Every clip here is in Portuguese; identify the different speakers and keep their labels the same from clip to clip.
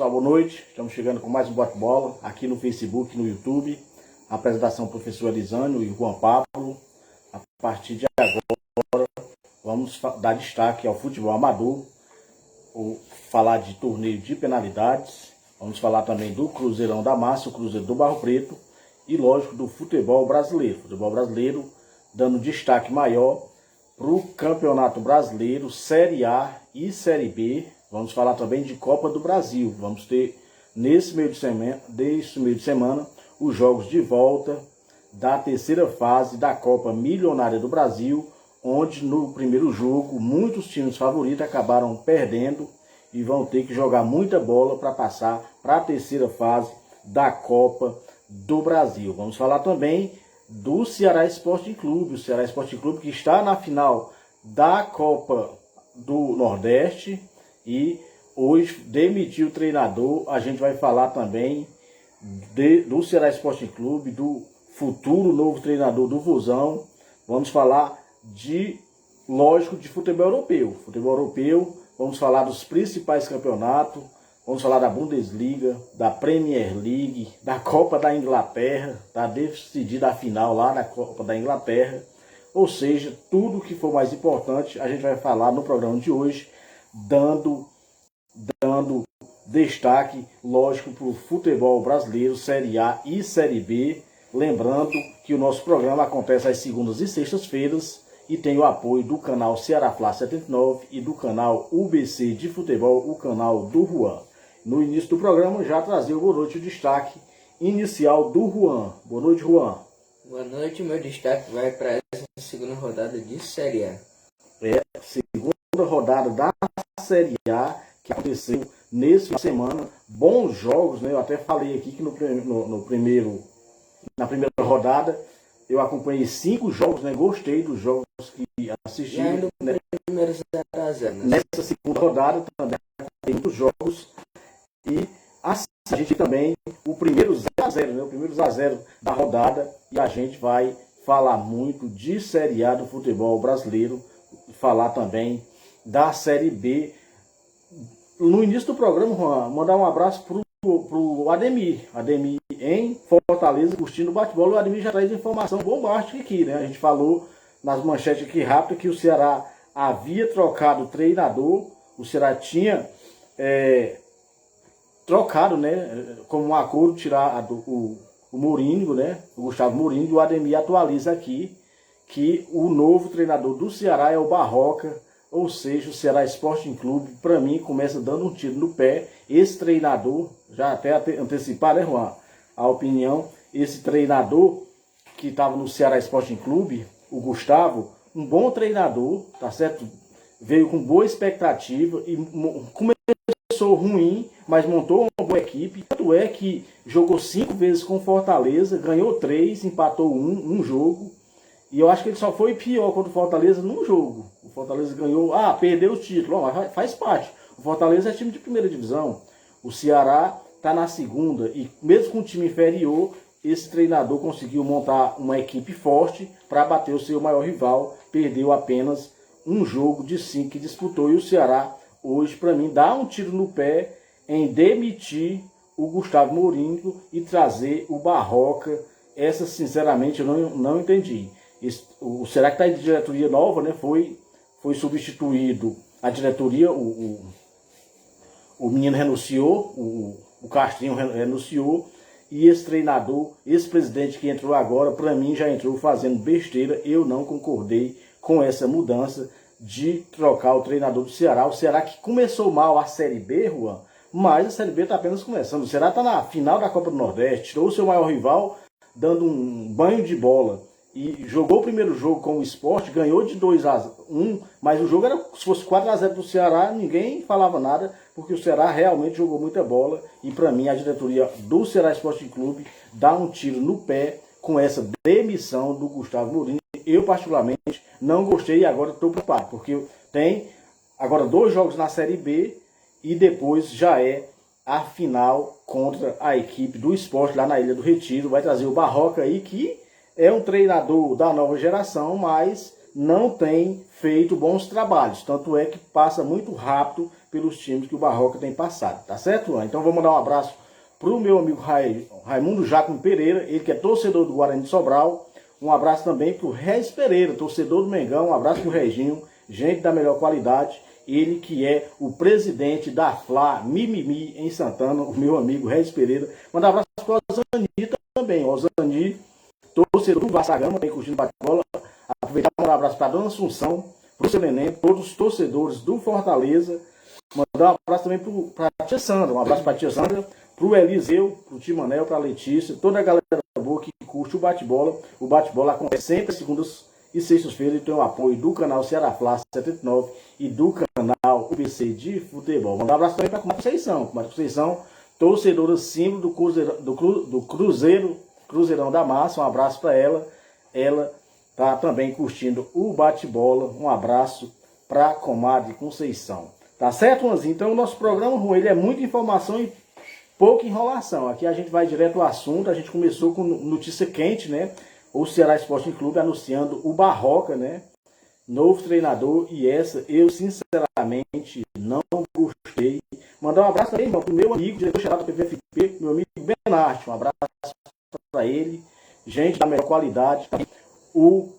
Speaker 1: pessoal, boa noite. Estamos chegando com mais um bate-bola aqui no Facebook, no YouTube. A apresentação do professor Elisânio e Juan Pablo. A partir de agora, vamos dar destaque ao futebol amador, falar de torneio de penalidades, vamos falar também do Cruzeirão da Massa, o Cruzeiro do Barro Preto e, lógico, do futebol brasileiro. Futebol brasileiro dando destaque maior para o Campeonato Brasileiro, Série A e Série B. Vamos falar também de Copa do Brasil. Vamos ter nesse meio de semana os jogos de volta da terceira fase da Copa Milionária do Brasil, onde no primeiro jogo muitos times favoritos acabaram perdendo e vão ter que jogar muita bola para passar para a terceira fase da Copa do Brasil. Vamos falar também do Ceará Sporting Clube, o Ceará Sporting Clube que está na final da Copa do Nordeste e hoje demitiu o treinador. A gente vai falar também do Ceará Sporting Clube, do futuro novo treinador do Vozão. Vamos falar lógico, de futebol europeu. Futebol europeu, vamos falar dos principais campeonatos, vamos falar da Bundesliga, da Premier League, da Copa da Inglaterra, está decidida a final lá na Copa da Inglaterra. Ou seja, tudo que for mais importante a gente vai falar no programa de hoje, dando destaque, lógico, para o futebol brasileiro, Série A e Série B. Lembrando que o nosso programa acontece às segundas e sextas-feiras e tem o apoio do canal Ceará Fla 79 e do canal UBC de Futebol, o canal do Juan. No início do programa já trazia o boa noite, o destaque inicial do Juan. Boa noite, Juan.
Speaker 2: Boa noite, meu destaque vai para essa segunda rodada de Série A.
Speaker 1: Segunda rodada da Série A que aconteceu nesse fim de semana. Bons jogos, né? Eu até falei aqui que na primeira rodada eu acompanhei 5 jogos, né? Gostei dos jogos que assisti. Né?
Speaker 2: Primeiro 0-0, né?
Speaker 1: Nessa segunda rodada também tem muitos jogos e a gente também o primeiro 0-0, né? O primeiro 0-0 da rodada, e a gente vai falar muito de Série A do futebol brasileiro, falar também da Série B. No início do programa, Juan, mandar um abraço pro Ademir em Fortaleza, curtindo o bate-bola. O Ademir já traz informação bombástica aqui, né? A gente falou nas manchetes aqui rápido que o Ceará havia trocado o treinador, o Ceará tinha trocado, né, como um acordo, tirar o Mourinho, né, o Gustavo Mourinho, e o Ademir atualiza aqui que o novo treinador do Ceará é o Barroca. Ou seja, o Ceará Sporting Clube, para mim, começa dando um tiro no pé. Esse treinador, já até antecipar, né, Juan, a opinião, esse treinador que estava no Ceará Sporting Clube, o Gustavo, um bom treinador, tá certo? Veio com boa expectativa e começou ruim, mas montou uma boa equipe. Tanto é que jogou 5 vezes com Fortaleza, ganhou 3, empatou um jogo. E eu acho que ele só foi pior contra o Fortaleza num jogo. O Fortaleza ganhou, perdeu o título, mas faz parte. O Fortaleza é time de primeira divisão. O Ceará está na segunda. E mesmo com um time inferior, esse treinador conseguiu montar uma equipe forte para bater o seu maior rival. Perdeu apenas um jogo de 5 que disputou. E o Ceará, hoje, para mim, dá um tiro no pé em demitir o Gustavo Mourinho e trazer o Barroca. Essa, sinceramente, eu não entendi. O Ceará que está em diretoria nova, né? Foi substituído a diretoria, o menino renunciou, o Castrinho renunciou, e esse treinador, esse presidente que entrou agora, para mim já entrou fazendo besteira. Eu não concordei com essa mudança de trocar o treinador do Ceará. O Ceará que começou mal a Série B, Juan, mas a Série B está apenas começando. O Ceará está na final da Copa do Nordeste, tirou o seu maior rival dando um banho de bola. E jogou o primeiro jogo com o Sport, ganhou de 2-1, mas o jogo era, se fosse 4-0 do Ceará, ninguém falava nada, porque o Ceará realmente jogou muita bola. E para mim a diretoria do Ceará Sporting Clube dá um tiro no pé com essa demissão do Gustavo Mourinho. Eu particularmente não gostei e agora estou preocupado, porque tem agora 2 jogos na Série B e depois já é a final contra a equipe do Sport lá na Ilha do Retiro. Vai trazer o Barroca aí, que é um treinador da nova geração, mas não tem feito bons trabalhos. Tanto é que passa muito rápido pelos times que o Barroca tem passado. Tá certo, Luan? Então vou mandar um abraço pro meu amigo Raimundo Jacomo Pereira, ele que é torcedor do Guarani de Sobral. Um abraço também pro Regis Pereira, torcedor do Mengão. Um abraço pro Reginho, gente da melhor qualidade. Ele que é o presidente da FLA Mimimi em Santana, o meu amigo Regis Pereira. Mandar um abraço pro Osani também. Osani, torcedor do Vasco da Gama, bem curtindo bate-bola. Aproveitar para mandar um abraço para a Dona Assunção, para o seu neném, todos os torcedores do Fortaleza. Mandar um abraço também para a tia Sandra. Um abraço para a tia Sandra, para o Eliseu, para o Timanel, para a Letícia, toda a galera boa que curte o bate-bola. O bate-bola acontece sempre segundas e sextas-feiras e tem o apoio do canal Ceará Fla 79 e do canal UPC de Futebol. Mandar um abraço também para a Comadre Conceição. Comadre Conceição, torcedora símbolo do Cruzeirão da Massa. Um abraço para ela. Ela tá também curtindo o bate-bola. Um abraço para a Comadre Conceição. Tá certo, Luanzinho? Então o nosso programa, Juan, ele é muita informação e pouca enrolação. Aqui a gente vai direto ao assunto. A gente começou com notícia quente, né? O Ceará Sporting Clube anunciando o Barroca, né? Novo treinador. E essa eu sinceramente não gostei. Mandar um abraço também, irmão, pro meu amigo, diretor-geral da PVFP, meu amigo Benarte. Um abraço para ele. Gente da melhor qualidade. O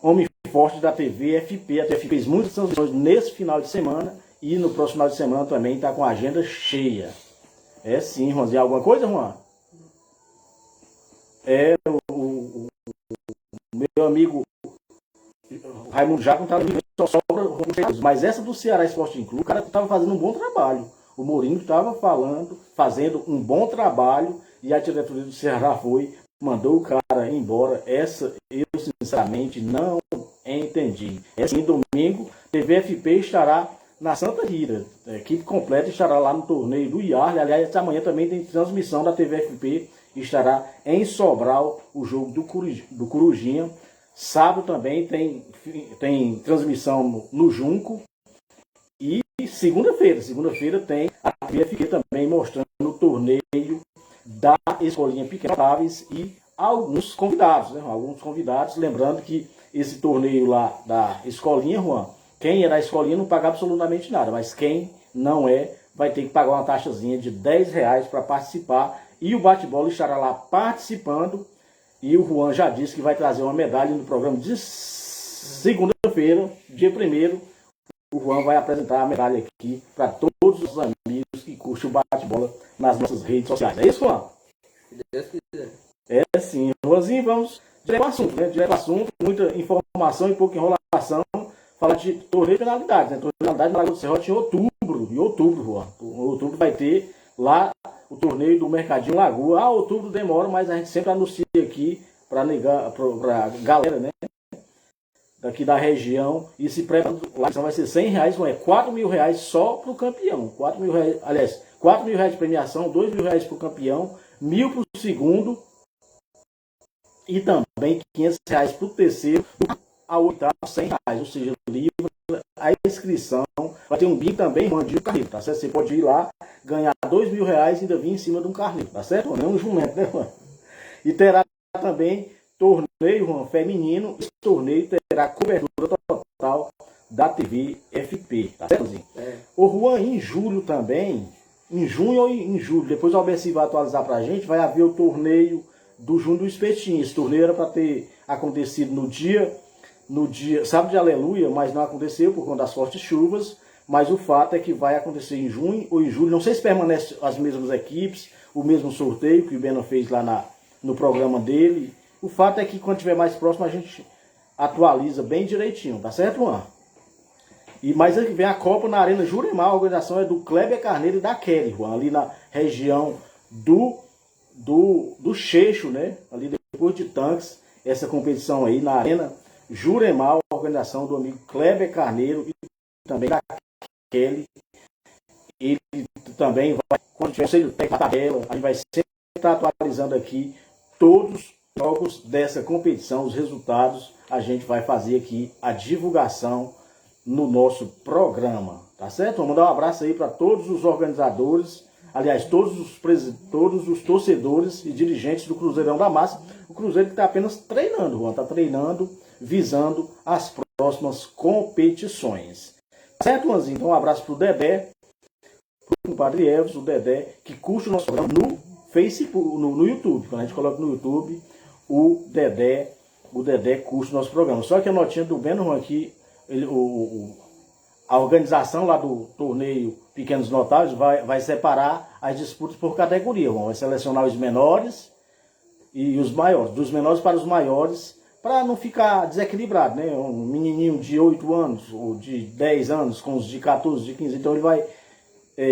Speaker 1: homem forte da TV FP. A TV fez muitas transmissões nesse final de semana. E no próximo final de semana também está com a agenda cheia. É sim, Juanzinho. Alguma coisa, Juan? É o meu amigo Raimundo Jacomo está só sobra, mas essa do Ceará Sporting Clube, o cara estava fazendo um bom trabalho. O Mourinho estava fazendo um bom trabalho e a diretoria do Ceará mandou o cara embora. Essa eu sinceramente não entendi. Esse domingo, TVFP estará na Santa Rita. A equipe completa estará lá no torneio do IAR. Aliás, amanhã também tem transmissão da TVFP. Estará em Sobral o jogo do Corujinha. Sábado também tem transmissão no Junco. E segunda-feira tem a TVFP também mostrando o torneio da Escolinha Pequena Chaves e alguns convidados, né? Alguns convidados, lembrando que esse torneio lá da Escolinha, Juan, quem é da Escolinha não paga absolutamente nada, mas quem não é, vai ter que pagar uma taxazinha de R$10 para participar. E o bate-bola estará lá participando. E o Juan já disse que vai trazer uma medalha no programa de segunda-feira, dia 1º. O Juan vai apresentar a medalha aqui para todos os amigos que curtem o bate-bola nas nossas redes sociais. É isso, Juan?
Speaker 2: Se Deus quiser.
Speaker 1: É sim. Juanzinho, vamos direto ao assunto, né? Direto ao assunto, muita informação e pouca enrolação. Falar de torneio de penalidades, né? Torneio de penalidades na Lagoa do Serrote em outubro. Em outubro, Juan. Em outubro vai ter lá o torneio do Mercadinho Lagoa. Outubro demora, mas a gente sempre anuncia aqui para a galera, né? Daqui da região. E se prepara, lá vai ser R$100, não é R$4.000 só para o campeão. R$4.000, aliás, R$4.000 de premiação, R$2.000 para o campeão, R$1.000 para o segundo e também R$500 para o terceiro. A oitava, R$100, ou seja, livre a inscrição. Vai ter um bingo também, de um carneiro, tá certo? Você pode ir lá, ganhar R$2.000 e ainda vir em cima de um carneiro, tá certo? Não é um jumento, né, mano? E terá também torneio, Juan, feminino. Esse torneio terá cobertura total da TV FP, tá certo, Zinho?
Speaker 2: É.
Speaker 1: O Juan, em julho também, em junho ou em julho, depois o Alberci vai atualizar pra gente, vai haver o torneio do Junho do Espetinho. Esse torneio era para ter acontecido no dia sábado de Aleluia, mas não aconteceu por conta das fortes chuvas. Mas o fato é que vai acontecer em junho ou em julho. Não sei se permanece as mesmas equipes, o mesmo sorteio que o Bena fez lá no programa dele. O fato é que quando estiver mais próximo a gente atualiza bem direitinho, tá certo, Juan? E mais aqui vem a Copa na Arena Juremar. A organização é do Kleber Carneiro e da Kelly, Juan, ali na região do Cheixo, né? Ali depois de Tanques, essa competição aí na Arena Juremar, a organização do amigo Kleber Carneiro e também da Kelly. Ele também vai, quando tiver conselho técnico da tabela, a gente vai sempre estar atualizando aqui todos os jogos dessa competição, os resultados, a gente vai fazer aqui a divulgação no nosso programa, tá certo? Vamos dar um abraço aí para todos os organizadores, aliás, todos os torcedores e dirigentes do Cruzeirão da Massa. O Cruzeiro que está apenas treinando, Juan, está treinando, visando as próximas competições. Certo, Juanzinho? Então um abraço para o Dedé, para o Padre Elvis, o Dedé, que curte o nosso programa no Facebook, no YouTube. Quando a gente coloca no YouTube, o Dedé curte o nosso programa. Só que a notinha do Beno, Juan, aqui, a organização lá do torneio Pequenos Notáveis vai separar as disputas por categoria. Vai selecionar os menores e os maiores, dos menores para os maiores, para não ficar desequilibrado, né? Um menininho de 8 anos ou de 10 anos com os de 14, de 15, então ele vai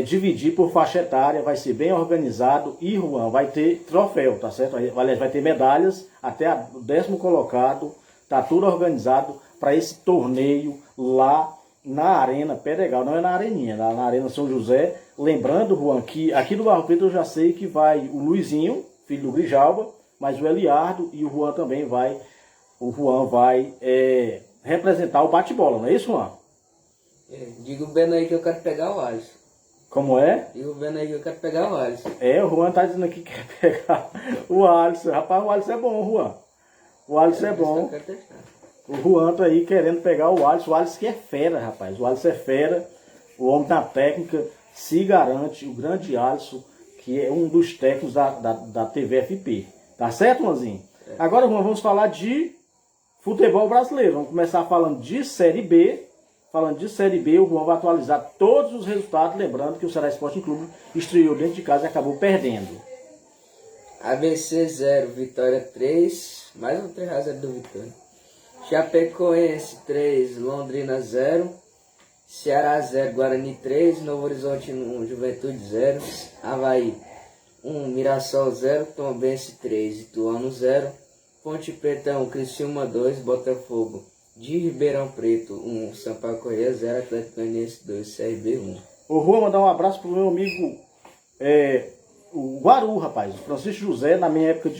Speaker 1: dividir por faixa etária, vai ser bem organizado e, Juan, vai ter troféu, tá certo? Aliás, vai ter medalhas até o 10º colocado, tá tudo organizado para esse torneio lá na Arena Pedregal, não é na Areninha, na Arena São José. Lembrando, Juan, que aqui do Barro Preto eu já sei que vai o Luizinho, filho do Grijalba, mas o Eliardo e o Juan também vai. O Juan vai representar o bate-bola, não é isso, Juan?
Speaker 2: Diga o Beno aí que eu quero pegar o Alisson.
Speaker 1: Como é?
Speaker 2: Diga o Beno aí que eu quero pegar o Alisson.
Speaker 1: O Juan tá dizendo aqui que quer pegar o Alisson. Rapaz, o Alisson é bom, Juan. O Alisson é bom. O Juan tá aí querendo pegar o Alisson que é fera, rapaz. O Alisson é fera, o homem da técnica se garante, o grande Alisson, que é um dos técnicos da TVFP. Tá certo, Juanzinho? Agora, Juan, vamos falar de futebol brasileiro. Vamos começar falando de Série B. Falando de Série B, o Juan vai atualizar todos os resultados, lembrando que o Ceará Sporting Clube estreou dentro de casa e acabou perdendo.
Speaker 2: ABC 0, Vitória 3, mais um 3x0 do Vitória. Chapecoense 3, Londrina 0, Ceará 0, Guarani 3, Novo Horizonte 1, Juventude 0, Avaí 1, Mirassol 0, Tombense 3, Ituano 0, Ponte Preta 1, Criciúma 2, Botafogo de Ribeirão Preto 1, Sampaio Corrêa 0, Atlético Goianiense 2, CRB 1.
Speaker 1: Ô Juan, mandar um abraço pro meu amigo o Guaru, rapaz, o Francisco José, na minha época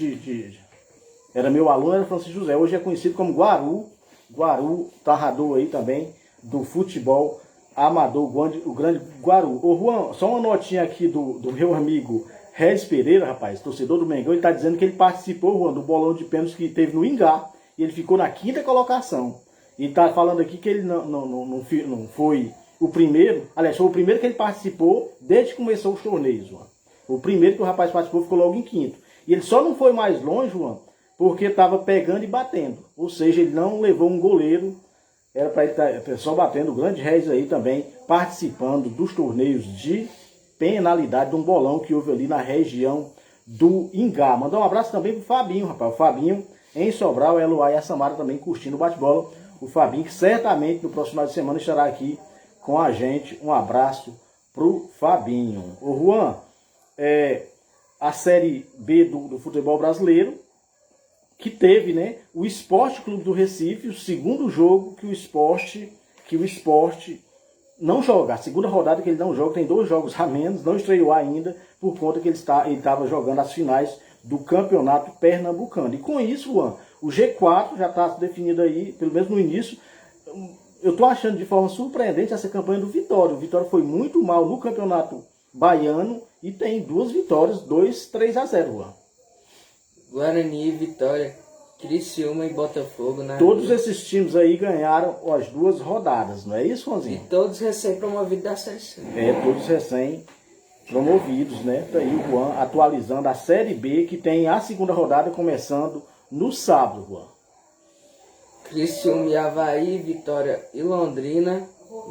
Speaker 1: era meu aluno, era Francisco José, hoje é conhecido como Guaru, narrador aí também do futebol amador, o grande Guaru. Ô Juan, só uma notinha aqui do meu amigo Regis Pereira, rapaz, torcedor do Mengão, ele tá dizendo que ele participou, Juan, do bolão de pênaltis que teve no Ingá, e ele ficou na 5ª colocação. E tá falando aqui que ele não foi o primeiro, aliás, foi o primeiro que ele participou desde que começou os torneios, Juan. O primeiro que o rapaz participou ficou logo em 5º. E ele só não foi mais longe, Juan, porque estava pegando e batendo. Ou seja, ele não levou um goleiro, era para ele estar só batendo. O grande Regis aí também participando dos torneios de penalidade, de um bolão que houve ali na região do Ingá. Mandar um abraço também pro Fabinho, rapaz. O Fabinho em Sobral, Eloá e a Samara também curtindo o bate-bola. O Fabinho, que certamente no próximo final de semana estará aqui com a gente. Um abraço pro Fabinho. O Juan, a Série B do futebol brasileiro, que teve, né, o Sport Clube do Recife, o segundo jogo que o Sport não joga. A segunda rodada que ele não joga, tem 2 jogos a menos, não estreou ainda, por conta que ele estava jogando as finais do Campeonato Pernambucano. E com isso, Juan, o G4 já está definido aí, pelo menos no início. Eu estou achando de forma surpreendente essa campanha do Vitória. O Vitória foi muito mal no Campeonato Baiano e tem 2 vitórias, 3-0, Juan.
Speaker 2: Guarani, Vitória, Criciúma e Botafogo.
Speaker 1: Todos esses times aí ganharam as 2 rodadas, não é isso, Juanzinho?
Speaker 2: E todos recém-promovidos da Série C.
Speaker 1: Todos recém-promovidos, né? Tá aí o Juan atualizando a Série B, que tem a segunda rodada começando no sábado, Juan.
Speaker 2: Criciúma e Avaí, Vitória e Londrina,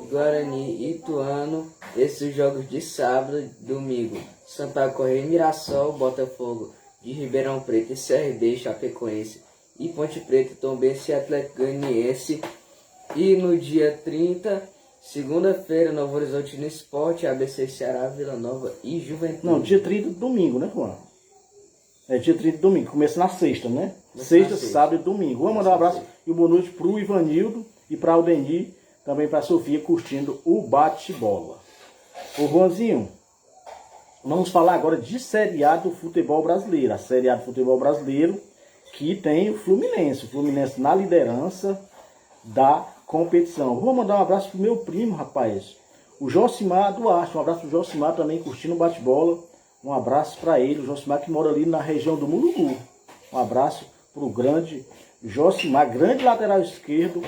Speaker 2: Guarani e Ituano. Esses jogos de sábado, domingo, Sampaio Corrêa e Mirassol, Botafogo de Ribeirão Preto e CRB, Chapecoense e Ponte Preta, Tombense e Atlético Goianiense. E no dia 30, segunda-feira, Novo Horizonte no Esporte, ABC Ceará, Vila Nova e Juventude.
Speaker 1: Não, dia 30 domingo, né, Juan? Dia 30 domingo, começa na sexta, né? Sexta, sábado e domingo. Vamos mandar um abraço e boa noite pro Ivanildo e pra Aldenir, também pra Sofia, curtindo o bate-bola. Ô Juanzinho, vamos falar agora de Série A do futebol brasileiro. A Série A do futebol brasileiro, que tem o Fluminense na liderança da competição. Vou mandar um abraço pro meu primo, rapaz, O Josimar Duarte, um abraço pro Josimar também curtindo o bate-bola. Um abraço para ele, o Josimar que mora ali na região do Mulugu. Um abraço pro grande Josimar, grande lateral esquerdo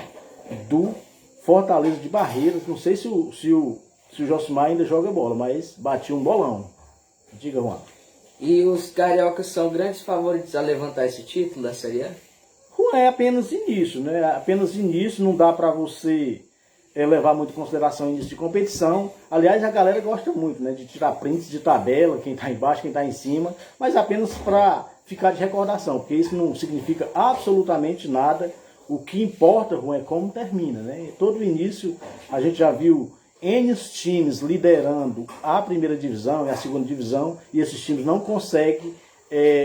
Speaker 1: do Fortaleza de Barreiras. Não sei se o Josimar ainda joga bola, mas batia um bolão. Diga, Juan.
Speaker 2: E os cariocas são grandes favoritos a levantar esse título da Série A?
Speaker 1: Juan, é apenas início, né? Apenas início, não dá para você levar muito em consideração o início de competição. Aliás, a galera gosta muito, né, de tirar prints de tabela, quem está embaixo, quem está em cima, mas apenas para ficar de recordação, porque isso não significa absolutamente nada. O que importa, Juan, é como termina, né? Todo início a gente já viu N times liderando a primeira divisão e a segunda divisão, e esses times não conseguem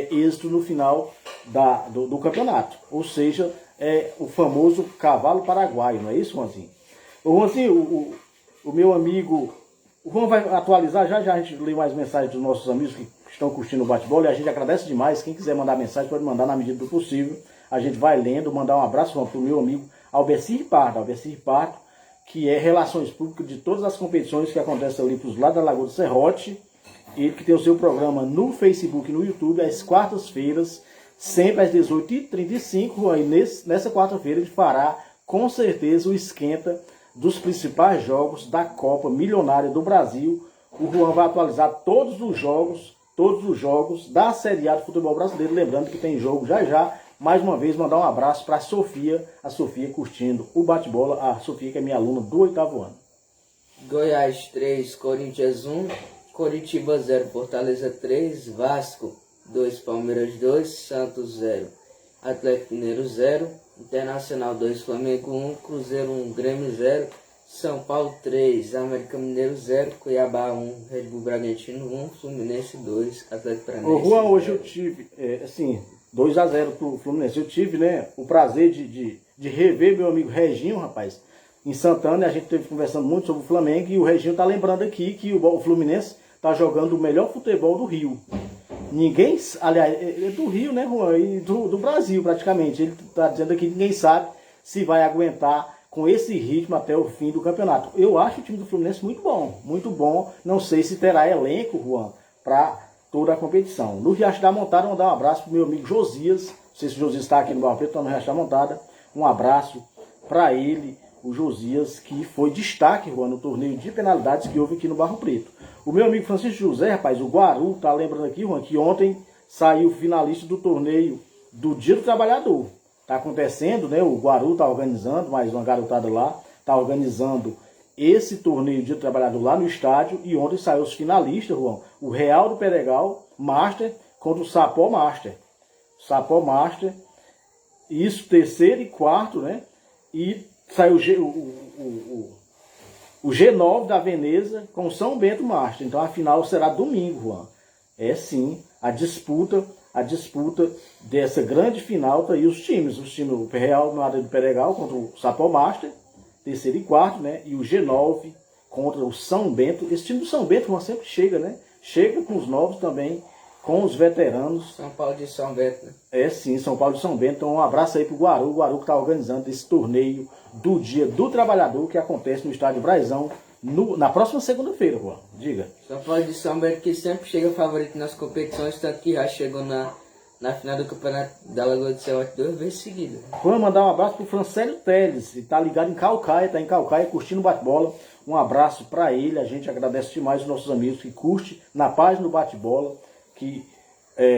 Speaker 1: êxito no final do campeonato. Ou seja, o famoso cavalo paraguaio, não é isso, Juanzinho? O Juanzinho, o meu amigo, o Juan vai atualizar, já a gente lê mais mensagens dos nossos amigos que estão curtindo o bate-bola, e a gente agradece demais. Quem quiser mandar mensagem pode mandar na medida do possível. A gente vai lendo, mandar um abraço para o meu amigo Albercir Pardo, que é Relações Públicas de todas as competições que acontecem ali para os lados da Lagoa do Serrote. Ele que tem o seu programa no Facebook e no YouTube, às quartas-feiras, sempre às 18h35. E nessa quarta-feira ele fará, com certeza, o esquenta dos principais jogos da Copa Milionária do Brasil. O Juan vai atualizar todos os jogos da Série A do futebol brasileiro. Lembrando que tem jogo já. Mais uma vez, mandar um abraço para a Sofia curtindo o bate-bola. A Sofia, que é minha aluna do 8º ano.
Speaker 2: Goiás 3, Corinthians 1, Coritiba 0, Fortaleza 3, Vasco 2, Palmeiras 2, Santos 0, Atlético Mineiro 0, Internacional 2, Flamengo 1, Cruzeiro 1, Grêmio 0, São Paulo 3, América Mineiro 0, Cuiabá 1, Red Bull Bragantino 1, Fluminense 2, Atlético Paranaense.
Speaker 1: Ô Juan, hoje eu tive, 2-0 pro Fluminense. Eu tive, né, o prazer de rever meu amigo Reginho, rapaz, em Santana. A gente esteve conversando muito sobre o Flamengo, e o Reginho tá lembrando aqui que o Fluminense tá jogando o melhor futebol do Rio. Ninguém, aliás, é do Rio, né, Juan, e do Brasil praticamente. Ele tá dizendo aqui que ninguém sabe se vai aguentar com esse ritmo até o fim do campeonato. Eu acho o time do Fluminense muito bom, muito bom. Não sei se terá elenco, Juan, para toda a competição. No Riacho da Montada, mandar um abraço pro meu amigo Josias. Não sei se o Josias está aqui no Barro Preto, está no Riacho da Montada. Um abraço para ele, o Josias, que foi destaque, Juan, no torneio de penalidades que houve aqui no Barro Preto. O meu amigo Francisco José, rapaz, o Guaru, tá lembrando aqui, Juan, que ontem saiu finalista do torneio do Dia do Trabalhador. Tá acontecendo, né? O Guaru tá organizando, mais uma garotada lá, tá organizando esse torneio Dia do Trabalhador lá no estádio, e ontem saiu os finalistas, Juan. O Real do Peregal Master contra o Sapó Master. Sapó Master, isso, terceiro e quarto, né? E saiu o G9 da Veneza com o São Bento Master. Então a final será domingo, Juan. É sim, a disputa dessa grande final, tá aí os times, o Real do Peregal contra o Sapó Master, terceiro e quarto, né? E o G9 contra o São Bento. Esse time do São Bento, Juan, sempre chega, né? Chega com os novos também, com os veteranos.
Speaker 2: São Paulo de São Bento, né?
Speaker 1: É sim, São Paulo de São Bento. Então um abraço aí pro Guaru que está organizando esse torneio do Dia do Trabalhador, que acontece no estádio Braizão na próxima segunda-feira, Juan. Diga.
Speaker 2: São Paulo de São Bento, que sempre chega favorito nas competições, tanto que já chegou na final do Campeonato da Lagoa do Serrote 2 vezes seguidas.
Speaker 1: Vamos mandar um abraço pro Francélio Teles, ele tá ligado em Calcaia, tá em Calcaia curtindo o bate-bola. Um abraço para ele, a gente agradece demais os nossos amigos que curte na página do bate-bola, que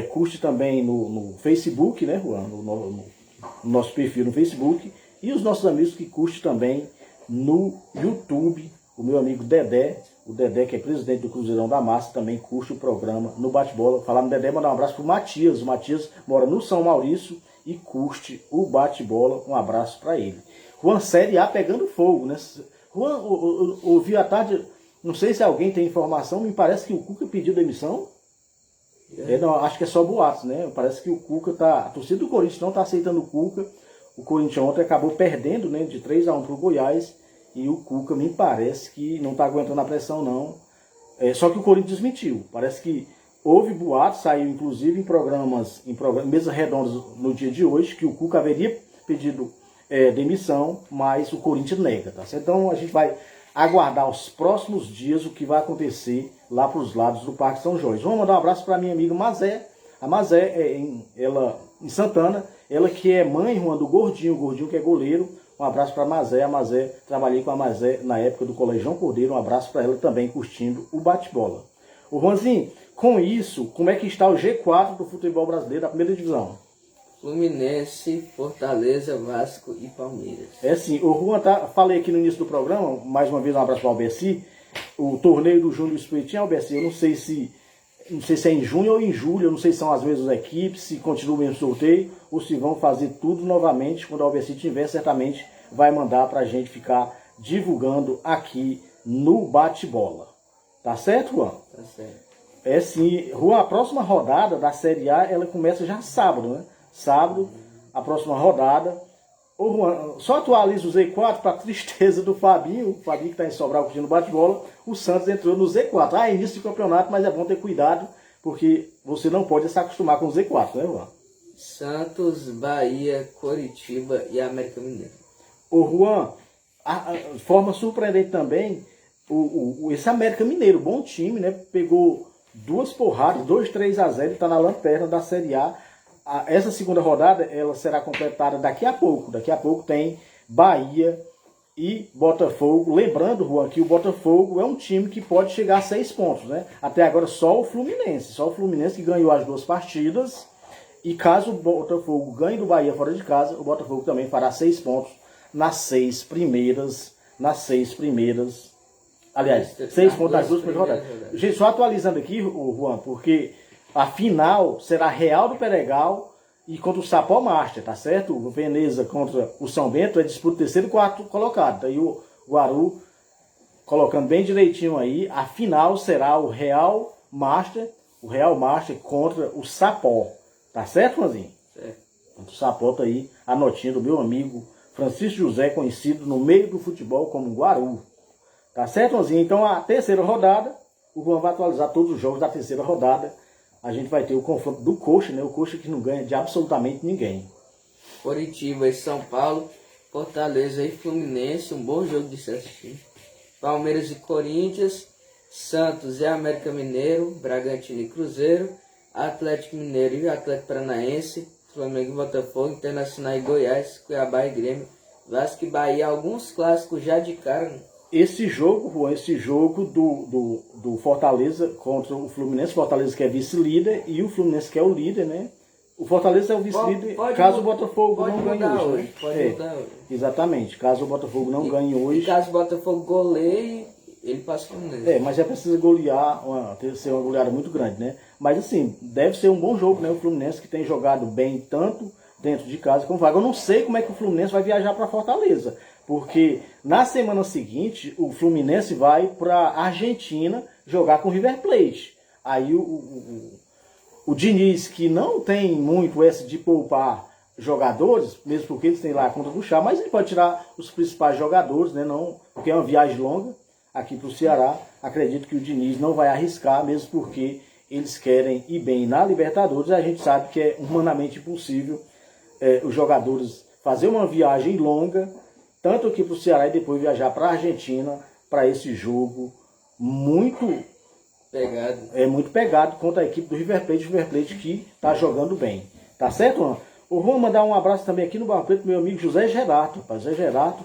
Speaker 1: curte também no Facebook, né, Juan, no nosso perfil no Facebook, e os nossos amigos que curte também no YouTube. O meu amigo Dedé, o Dedé, que é presidente do Cruzeirão da Massa, também curte o programa no bate-bola. Falar no Dedé, mandar um abraço pro Matias. O Matias mora no São Maurício e curte o bate-bola. Um abraço para ele. Juan, Série A pegando fogo, né? Juan, ouvi à tarde, não sei se alguém tem informação, me parece que o Cuca pediu demissão. Não, acho que é só boatos, né? Parece que o Cuca a torcida do Corinthians não está aceitando o Cuca. O Corinthians ontem acabou perdendo, né, de 3-1 para o Goiás. E o Cuca me parece que não está aguentando a pressão, não. Só que o Corinthians desmentiu. Parece que houve boatos, saiu inclusive em mesas redondas no dia de hoje, que o Cuca haveria pedido demissão, mas o Corinthians nega, tá certo? Então a gente vai aguardar os próximos dias o que vai acontecer lá para os lados do Parque São Jorge. Vamos mandar um abraço para minha amiga Mazé. A Mazé, ela em Santana, ela que é mãe, Juan, do Gordinho, o Gordinho que é goleiro. Um abraço para a Mazé, trabalhei com a Mazé na época do Colégio João Cordeiro, um abraço para ela também, curtindo o bate-bola. Ô Juanzinho, com isso, como é que está o G4 do futebol brasileiro da primeira divisão?
Speaker 2: Fluminense, Fortaleza, Vasco e Palmeiras.
Speaker 1: É sim, o Juan, falei aqui no início do programa, mais uma vez um abraço para o Albeci, o torneio do Júnior Espiritinho, Albeci, eu não sei se é em junho ou em julho, eu não sei se são as mesmas equipes, se continua o mesmo sorteio, ou se vão fazer tudo novamente, quando a Albeci tiver, certamente vai mandar para a gente ficar divulgando aqui no bate-bola. Tá certo, Juan?
Speaker 2: Tá certo.
Speaker 1: É sim, Juan, a próxima rodada da Série A, ela começa já sábado, né? Sábado, a próxima rodada. Ô Juan, só atualiza o Z4 para tristeza do Fabinho, o Fabinho que está em Sobral curtindo bate-bola, o Santos entrou no Z4. Início de campeonato, mas é bom ter cuidado, porque você não pode se acostumar com o Z4, né, Juan?
Speaker 2: Santos, Bahia, Coritiba e América Mineiro.
Speaker 1: Ô Juan, de forma surpreendente também, esse América Mineiro, bom time, né? Pegou 2 porradas, 2-3-0, está na lanterna da Série A. Essa segunda rodada, ela será completada daqui a pouco. Daqui a pouco tem Bahia e Botafogo. Lembrando, Juan, que o Botafogo é um time que pode chegar a 6 pontos, né? Até agora só o Fluminense que ganhou as 2 partidas. E caso o Botafogo ganhe do Bahia fora de casa, o Botafogo também fará 6 pontos nas 6 primeiras. Aliás, 6 pontos nas 2 primeiras rodadas. Gente, só atualizando aqui, Juan, porque a final será Real do Peregal e contra o Sapó Master, tá certo? O Veneza contra o São Bento é disputa 3º e 4º colocado. Daí o Guaru, colocando bem direitinho aí, a final será o Real Master contra o Sapó. Tá certo, Juanzinho?
Speaker 2: Certo.
Speaker 1: O Sapó tá aí, a notinha do meu amigo Francisco José, conhecido no meio do futebol como Guaru. Tá certo, Juanzinho? Então a terceira rodada, o Juan vai atualizar todos os jogos da terceira rodada. A gente vai ter o confronto do Coxa, né? O Coxa que não ganha de absolutamente ninguém.
Speaker 2: Coritiba e São Paulo, Fortaleza e Fluminense, um bom jogo de se assistir. Palmeiras e Corinthians, Santos e América Mineiro, Bragantino e Cruzeiro, Atlético Mineiro e Atlético Paranaense, Flamengo e Botafogo, Internacional e Goiás, Cuiabá e Grêmio, Vasco e Bahia, alguns clássicos já de cara, né?
Speaker 1: Esse jogo, Juan, do Fortaleza contra o Fluminense, Fortaleza que é vice-líder e o Fluminense que é o líder, né? O Fortaleza é o vice-líder caso o Botafogo não ganhe hoje, né?
Speaker 2: Pode mudar hoje.
Speaker 1: Exatamente, caso o Botafogo não ganhe hoje.
Speaker 2: E caso o Botafogo goleie, ele passa o Fluminense.
Speaker 1: Mas já precisa golear, ser uma goleada muito grande, né? Mas assim, deve ser um bom jogo, né? O Fluminense que tem jogado bem tanto dentro de casa como fora. Eu não sei como é que o Fluminense vai viajar para Fortaleza, porque na semana seguinte o Fluminense vai para a Argentina jogar com o River Plate. Aí o Diniz, que não tem muito esse de poupar jogadores, mesmo porque eles têm lá a conta do chá, mas ele pode tirar os principais jogadores, né? Não, porque é uma viagem longa aqui para o Ceará. Acredito que o Diniz não vai arriscar, mesmo porque eles querem ir bem na Libertadores. A gente sabe que é humanamente impossível os jogadores fazer uma viagem longa, tanto aqui para o Ceará e depois viajar para a Argentina para esse jogo muito
Speaker 2: pegado.
Speaker 1: Muito pegado contra a equipe do River Plate que está jogando bem. Tá certo, Juan? Vamos mandar um abraço também aqui no Barro Preto, meu amigo José Gerato. José Gerato,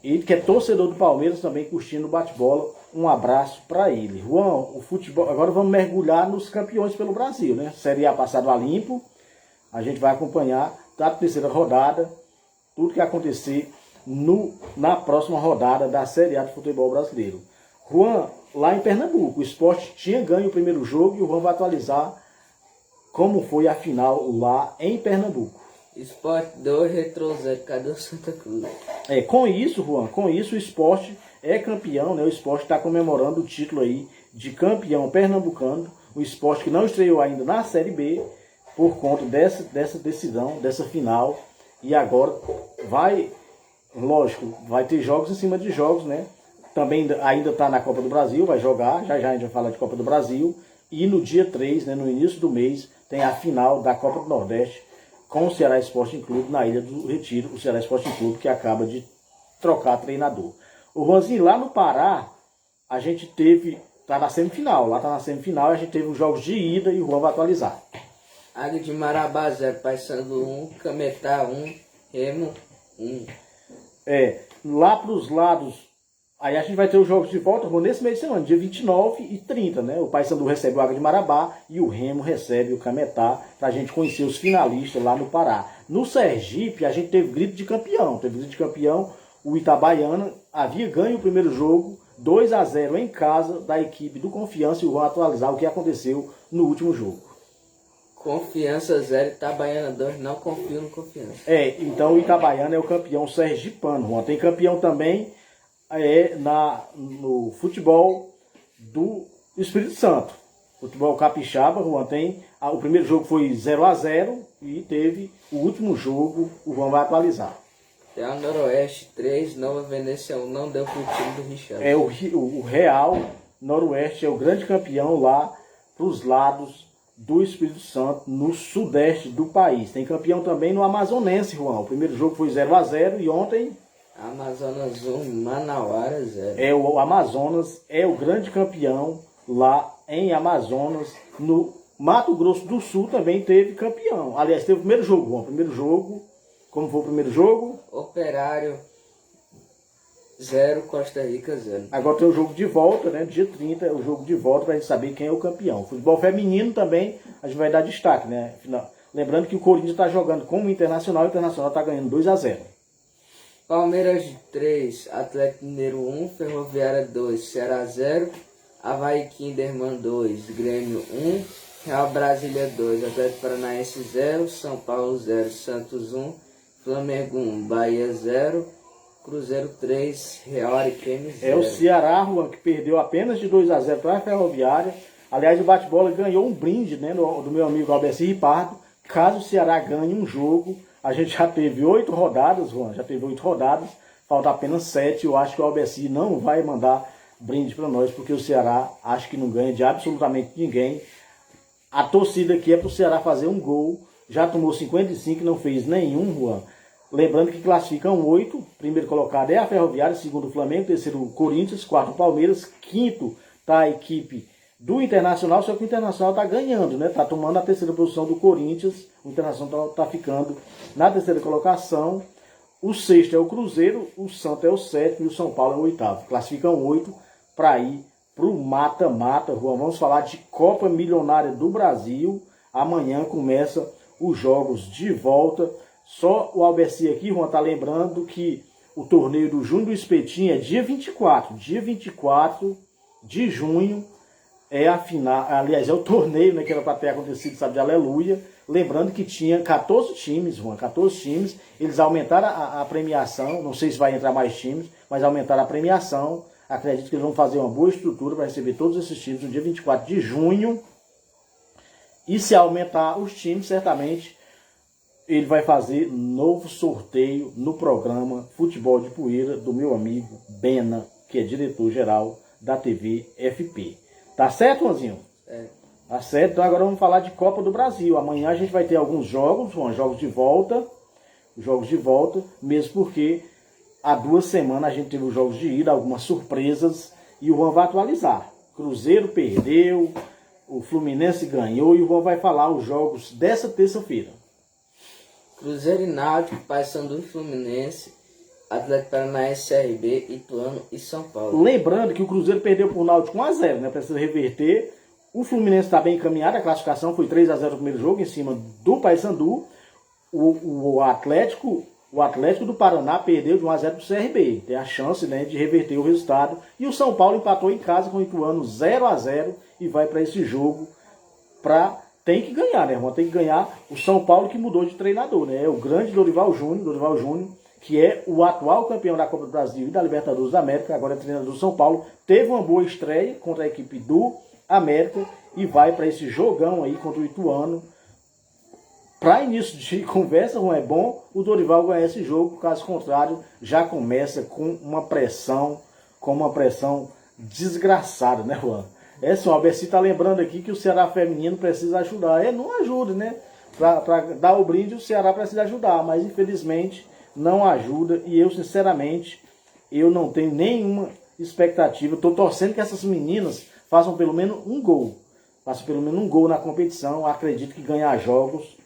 Speaker 1: ele que é torcedor do Palmeiras também, curtindo o bate-bola. Um abraço para ele. Juan, o futebol, agora vamos mergulhar nos campeões pelo Brasil, né? Série A passado a limpo. A gente vai acompanhar da terceira rodada, tudo que acontecer na próxima rodada da Série A do futebol brasileiro. Juan, lá em Pernambuco, o Sport tinha ganho o primeiro jogo e o Juan vai atualizar como foi a final lá em Pernambuco.
Speaker 2: Sport 2, Retro 0, cadê o Santa Cruz?
Speaker 1: Com isso, Juan, o Sport é campeão, né? O Sport está comemorando o título aí de campeão pernambucano. O Sport que não estreou ainda na Série B por conta dessa decisão, dessa final. E agora vai ter jogos em cima de jogos, né? Também ainda está na Copa do Brasil, vai jogar, já a gente vai falar de Copa do Brasil. E no dia 3, né, no início do mês, tem a final da Copa do Nordeste com o Ceará Sporting Clube na Ilha do Retiro, o Ceará Sporting Clube que acaba de trocar treinador. O Juanzinho, lá no Pará, a gente teve, tá na semifinal, lá tá na semifinal, a gente teve os jogos de ida e o Juan vai atualizar.
Speaker 2: Águia de Marabá 0, Paysandu 1, Cametá 1, Remo 1.
Speaker 1: Lá pros lados, aí a gente vai ter os jogos de volta nesse mês de semana, dia 29 e 30, né? O Paysandu recebe o Águia de Marabá e o Remo recebe o Cametá, pra gente conhecer os finalistas lá no Pará. No Sergipe, a gente teve grito de campeão, o Itabaiana havia ganho o primeiro jogo, 2-0 em casa da equipe do Confiança, e vão atualizar o que aconteceu no último jogo.
Speaker 2: Confiança 0, Itabaiana 2, não confio no Confiança.
Speaker 1: Então o Itabaiana é o campeão sergipano, Juan. Tem campeão também no futebol do Espírito Santo. Futebol capixaba, Juan, o primeiro jogo foi 0-0 e teve o último jogo, o Juan vai atualizar.
Speaker 2: Tem a Noroeste 3, Nova Venécia 1, não deu pro time do Richard.
Speaker 1: O Real Noroeste é o grande campeão lá pros lados do Espírito Santo, no sudeste do país. Tem campeão também no Amazonense, Juan. O primeiro jogo foi 0-0 e ontem...
Speaker 2: Amazonas 1, Manauara 0.
Speaker 1: O Amazonas é o grande campeão lá em Amazonas. No Mato Grosso do Sul também teve campeão. Aliás, teve o primeiro jogo, Juan. Como foi o primeiro jogo?
Speaker 2: Operário 0, Costa Rica 0.
Speaker 1: Agora tem o jogo de volta, né? Dia 30 é o jogo de volta pra gente saber quem é o campeão. Futebol feminino também a gente vai dar destaque, né? Lembrando que o Corinthians está jogando com o Internacional está ganhando 2-0.
Speaker 2: Palmeiras 3, Atlético Mineiro 1, Ferroviária 2, Ceará 0, Avaí Kinderman 2, Grêmio 1, Real Brasília 2, Atlético Paranaense 0, São Paulo 0, Santos 1, Flamengo 1, Bahia 0, Cruzeiro 3, Real Ariquemes 0.
Speaker 1: É o Ceará, Juan, que perdeu apenas de 2-0 para a Ferroviária. Aliás, o bate-bola ganhou um brinde, né, do meu amigo Albeci Ripardo. Caso o Ceará ganhe um jogo, a gente já teve 8 rodadas, Juan, falta apenas 7. Eu acho que o Albeci não vai mandar brinde para nós, porque o Ceará acho que não ganha de absolutamente ninguém. A torcida aqui é para o Ceará fazer um gol, já tomou 55 e não fez nenhum, Juan. Lembrando que classificam 8, primeiro colocado é a Ferroviária, segundo o Flamengo, terceiro o Corinthians, quarto o Palmeiras, quinto está a equipe do Internacional, só que o Internacional está ganhando, né? Está tomando a terceira posição do Corinthians, o Internacional está ficando na terceira colocação, o sexto é o Cruzeiro, o Santos é o sétimo e o São Paulo é o oitavo. Classificam 8 para ir para o mata-mata, Juan. Vamos falar de Copa Milionária do Brasil, amanhã começa os jogos de volta. Só o Albeci aqui, Juan, está lembrando que o torneio do Júnior do Espetinho é dia 24 de junho, é a final, aliás, é o torneio, né, que era para ter acontecido, sabe, de aleluia. Lembrando que tinha 14 times, Juan, 14 times. Eles aumentaram a premiação, não sei se vai entrar mais times, mas aumentaram a premiação. Acredito que eles vão fazer uma boa estrutura para receber todos esses times no dia 24 de junho. E se aumentar os times, certamente ele vai fazer novo sorteio no programa Futebol de Poeira do meu amigo Bena, que é diretor-geral da TV FP. Tá certo, Juanzinho? Tá certo. Então agora vamos falar de Copa do Brasil. Amanhã a gente vai ter alguns jogos, jogos de volta, mesmo porque há 2 semanas a gente teve os jogos de ida, algumas surpresas, e o Juan vai atualizar. Cruzeiro perdeu, o Fluminense ganhou, e o Juan vai falar os jogos dessa terça-feira.
Speaker 2: Cruzeiro e Náutico, Paysandu e Fluminense, Atlético Paranaense, CRB, Ituano e São Paulo.
Speaker 1: Lembrando que o Cruzeiro perdeu por Náutico 1-0, né? Precisa reverter. O Fluminense está bem encaminhado, a classificação foi 3-0 no primeiro jogo, em cima do Paysandu. O Atlético do Paraná perdeu de 1-0 para o CRB. Tem a chance, né, de reverter o resultado. E o São Paulo empatou em casa com o Ituano 0-0 e vai para esse jogo tem que ganhar, né, irmão? Tem que ganhar. O São Paulo que mudou de treinador, né? É o grande Dorival Júnior, que é o atual campeão da Copa do Brasil e da Libertadores da América, agora é treinador do São Paulo. Teve uma boa estreia contra a equipe do América e vai para esse jogão aí contra o Ituano. Para início de conversa, não é bom o Dorival ganhar esse jogo, caso contrário, já começa com uma pressão desgraçada, né, Juan? O Albeci está lembrando aqui que o Ceará feminino precisa ajudar. Não ajuda, né? Para dar o brinde, o Ceará precisa ajudar, mas infelizmente não ajuda. E eu, sinceramente, eu não tenho nenhuma expectativa. Estou torcendo que essas meninas façam pelo menos um gol. Façam pelo menos um gol na competição. Acredito que ganhar jogos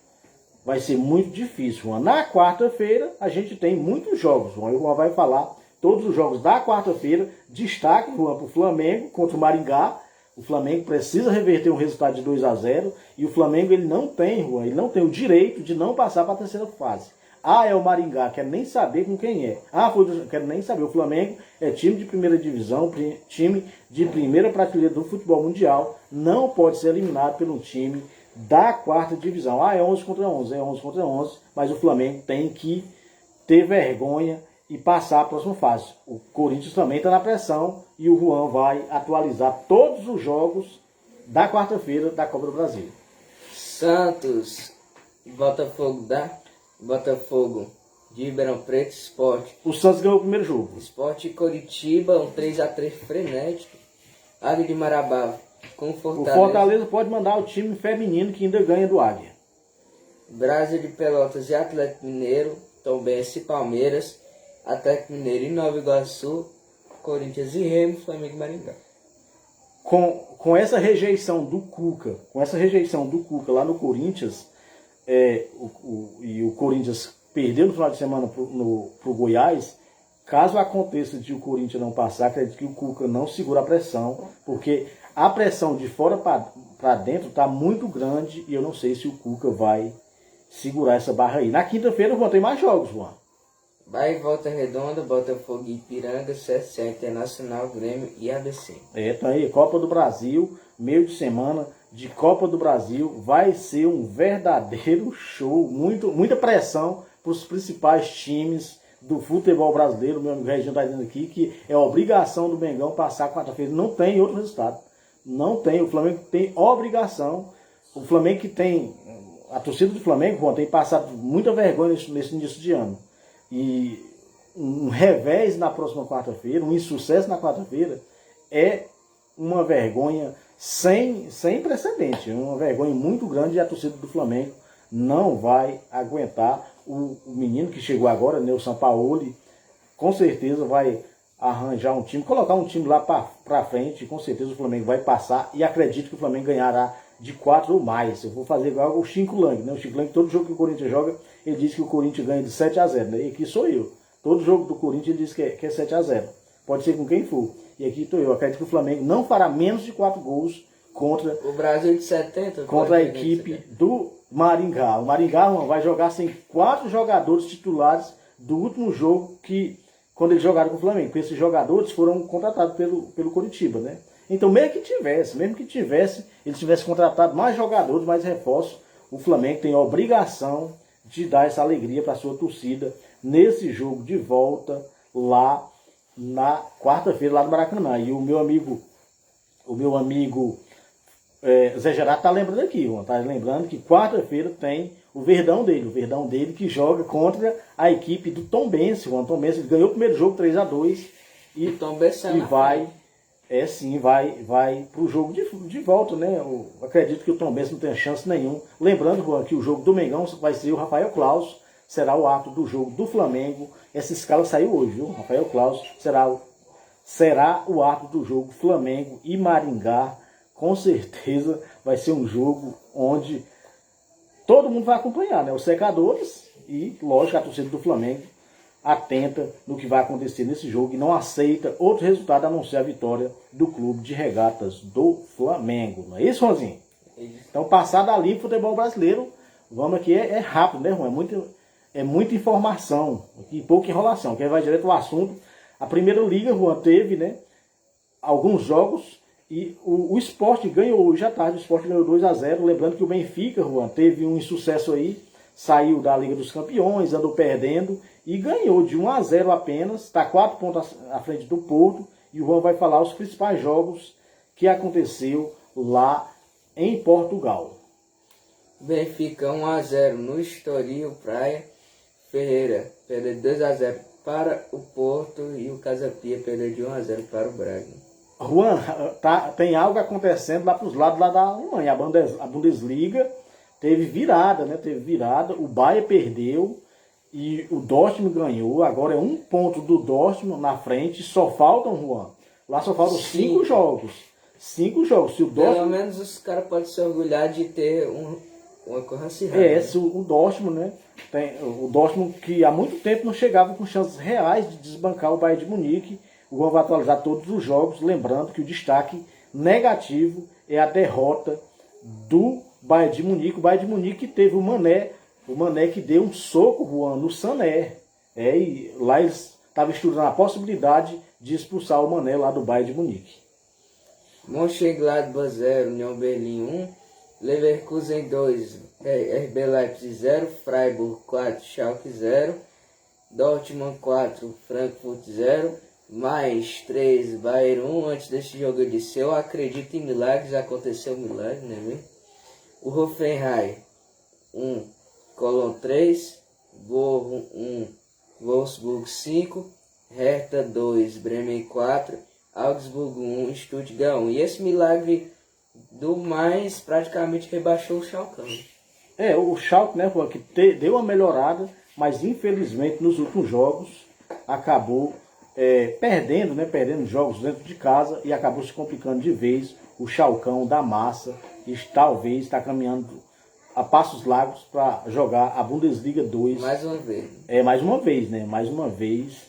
Speaker 1: vai ser muito difícil, Juan. Na quarta-feira, a gente tem muitos jogos, Juan. O Juan vai falar todos os jogos da quarta-feira. Destaque, Juan, para o Flamengo contra o Maringá. O Flamengo precisa reverter um resultado de 2-0. E o Flamengo, ele não tem, Juan, ele não tem o direito de não passar para a terceira fase. Ah, é o Maringá, quero nem saber com quem é. Ah, quero nem saber. O Flamengo é time de primeira divisão, time de primeira prateleira do futebol mundial. Não pode ser eliminado pelo time da quarta divisão. Ah, é 11 contra 11, é 11 contra 11, mas o Flamengo tem que ter vergonha e passar a próxima fase. O Corinthians também está na pressão e o Juan vai atualizar todos os jogos da quarta-feira da Copa do Brasil.
Speaker 2: Santos, Botafogo de Ribeirão Preto, Sport.
Speaker 1: O Santos ganhou o primeiro jogo.
Speaker 2: Sport e Coritiba, um 3-3 frenético. Águia de Marabá com Fortaleza.
Speaker 1: O Fortaleza pode mandar o time feminino que ainda ganha do Águia.
Speaker 2: Brasil de Pelotas e Atlético Mineiro, Tombense e Palmeiras, Atlético Mineiro e Nova Iguaçu, Corinthians e Remo, Flamengo e Maringá.
Speaker 1: Com essa rejeição do Cuca, lá no Corinthians, e o Corinthians perdeu no final de semana pro Goiás, caso aconteça de o Corinthians não passar, acredito que o Cuca não segura a pressão, porque a pressão de fora para dentro está muito grande e eu não sei se o Cuca vai segurar essa barra aí. Na quinta-feira vão ter mais jogos, Juan.
Speaker 2: Vai e Volta Redonda, Botafogo e Ipiranga, CSA Internacional, Grêmio e ABC.
Speaker 1: Tá aí, Copa do Brasil, meio de semana de Copa do Brasil, vai ser um verdadeiro show, muita pressão para os principais times do futebol brasileiro. Meu amigo Reginho está dizendo aqui que é obrigação do Mengão passar quarta-feira, não tem outro resultado. Não tem, o Flamengo tem obrigação, o Flamengo que tem, a torcida do Flamengo tem passado muita vergonha nesse início de ano. E um revés na próxima quarta-feira, um insucesso na quarta-feira, é uma vergonha sem precedente, uma vergonha muito grande e a torcida do Flamengo não vai aguentar. O menino que chegou agora, o Sampaoli, com certeza vai arranjar um time, colocar um time lá para frente, com certeza o Flamengo vai passar e acredito que o Flamengo ganhará de 4 ou mais. Eu vou fazer igual o Chico Lang, né? O Chico Lang, todo jogo que o Corinthians joga, ele diz que o Corinthians ganha de 7-0, né? E aqui sou eu. Todo jogo do Corinthians ele diz que é 7-0. Pode ser com quem for. E aqui estou eu. Acredito que o Flamengo não fará menos de 4 gols contra
Speaker 2: o Brasil de 70,
Speaker 1: contra a equipe do Maringá. O Maringá vai jogar sem 4 jogadores titulares do último jogo quando eles jogaram com o Flamengo. Porque esses jogadores foram contratados pelo Coritiba, né? Então, mesmo que ele tivesse contratado mais jogadores, mais reforços, o Flamengo tem a obrigação de dar essa alegria para a sua torcida nesse jogo de volta lá na quarta-feira, lá no Maracanã. E o meu amigo Zé Gerardo está lembrando aqui, está lembrando que quarta-feira tem o Verdão dele que joga contra a equipe do Tombense. O Tombense ganhou o primeiro jogo 3-2 e vai... vai para o jogo de volta, né? Eu acredito que o Tombense não tem chance nenhuma. Lembrando, Juan, que o jogo do Mengão vai ser o Rafael Claus, será o árbitro do jogo do Flamengo. Essa escala saiu hoje, viu? Rafael Claus será o árbitro do jogo Flamengo e Maringá. Com certeza vai ser um jogo onde todo mundo vai acompanhar, né? Os secadores e, lógico, a torcida do Flamengo atenta no que vai acontecer nesse jogo e não aceita outro resultado a não ser a vitória do Clube de Regatas do Flamengo. Não é isso, Ronzinho? Então, passar dali futebol brasileiro, vamos aqui, é rápido, né, Juan? É muita informação e pouca enrolação, que vai direto ao assunto. A primeira liga, Juan, teve, né, alguns jogos e o Sport ganhou hoje à tarde, o Sport ganhou 2-0, lembrando que o Benfica, Juan, teve um insucesso aí, saiu da Liga dos Campeões, andou perdendo e ganhou de 1-0 apenas, está 4 pontos à frente do Porto, e o Juan vai falar os principais jogos que aconteceu lá em Portugal.
Speaker 2: Benfica 1-0 no Estoril Praia, Ferreira perdeu 2-0 para o Porto e o Casa Pia perdeu de 1-0 para o Braga.
Speaker 1: Juan, tem algo acontecendo lá para os lados lá da Alemanha, a Bundesliga teve virada, né? O Bayern perdeu e o Dortmund ganhou. Agora é um ponto do Dortmund na frente. Só faltam, Juan, lá só faltam 5 jogos. 5 jogos. Se o Dortmund...
Speaker 2: Pelo menos os caras podem se orgulhar de ter uma coisa acirrada.
Speaker 1: Se o Dortmund, né? O Dortmund que há muito tempo não chegava com chances reais de desbancar o Bayern de Munique. O Juan vai atualizar todos os jogos, lembrando que o destaque negativo é a derrota do Bayern de Munique. O Bayern de Munique teve o Mané que deu um soco, Juan, no Sané. E lá eles estavam estudando a possibilidade de expulsar o Mané lá do Bayern de Munique.
Speaker 2: Mönchengladbach 0, União Berlim 1, Leverkusen 2, RB Leipzig 0, Freiburg 4, Schalke 0, Dortmund 4, Frankfurt 0, mais 3, Bayern 1. Antes desse jogo eu disse, eu acredito em milagres, aconteceu um milagre, né? O Hoffenheim 1, Cologne 3, Bochum 1, Wolfsburg 5, Hertha 2, Bremen 4, Augsburg 1, Stuttgart 1. E esse milagre do mais praticamente rebaixou o Schalke.
Speaker 1: O Schalke, né, que deu uma melhorada, mas infelizmente nos últimos jogos acabou perdendo jogos dentro de casa e acabou se complicando de vez. O Schalcão da massa talvez está caminhando a passos largos para jogar a Bundesliga 2.
Speaker 2: Mais uma vez.
Speaker 1: Mais uma vez, né? Mais uma vez.